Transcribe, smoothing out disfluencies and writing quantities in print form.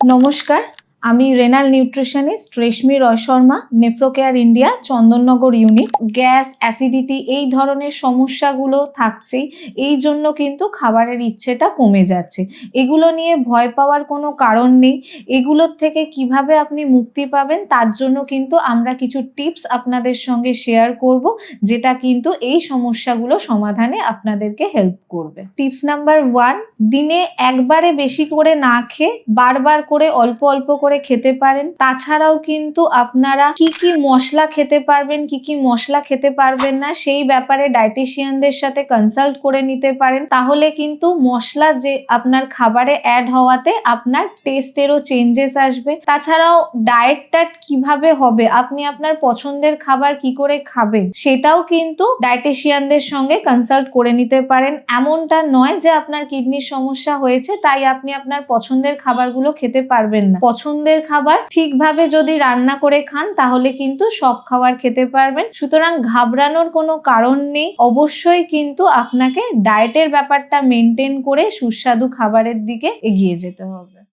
নমস্কার, আমি renal nutritionist Reshmi Roy Sharma, Nephrocare India, Chandannagar unit. Gas, acidity এই ধরনের সমস্যাগুলো থাকছেই, এই জন্য কিন্তু খাবারের ইচ্ছেটা কমে যাচ্ছে। এগুলো নিয়ে ভয় পাওয়ার কোনো কারণ নেই। এগুলোর থেকে কিভাবে আপনি মুক্তি পাবেন তার জন্য কিন্তু আমরা কিছু টিপস আপনাদের সঙ্গে শেয়ার করব, যেটা কিন্তু এই সমস্যাগুলো সমাধানে আপনাদেরকে হেল্প করবে। টিপস নাম্বার 1, দিনে একবারে বেশি করে না খেয়ে বারবার করে অল্প অল্প করে খেতে পারেন। তাছাড়াও কিন্তু আপনারা কি কি মশলা খেতে পারবেন, কি কি মশলা খেতে পারবেন না সেই ব্যাপারে ডায়েটিশিয়ানদের সাথে কনসাল্ট করে নিতে পারেন। তাহলে কিন্তু মশলা যে আপনার খাবারে অ্যাড হওয়াতে আপনার টেস্টেরও চেঞ্জেস আসবে। তাছাড়াও ডায়েটটা কিভাবে হবে, আপনি আপনার পছন্দের খাবার কি করে খাবেন সেটাও কিন্তু ডায়েটিশিয়ানদের সঙ্গে কনসাল্ট করে নিতে পারেন। এমনটা নয় যে আপনার কিডনির সমস্যা হয়েছে তাই আপনি আপনার পছন্দের খাবারগুলো খেতে পারবেন না। পছন্দের খাবার ঠিকভাবে যদি রান্না করে খান তাহলে কিন্তু সব খাবার খেতে পারবেন। সুতরাং ঘাবড়ানোর কোনো কারণ নেই। অবশ্যই কিন্তু আপনাকে ডায়েটের ব্যাপারটা মেনটেন করে সুস্বাদু খাবারের দিকে এগিয়ে যেতে হবে।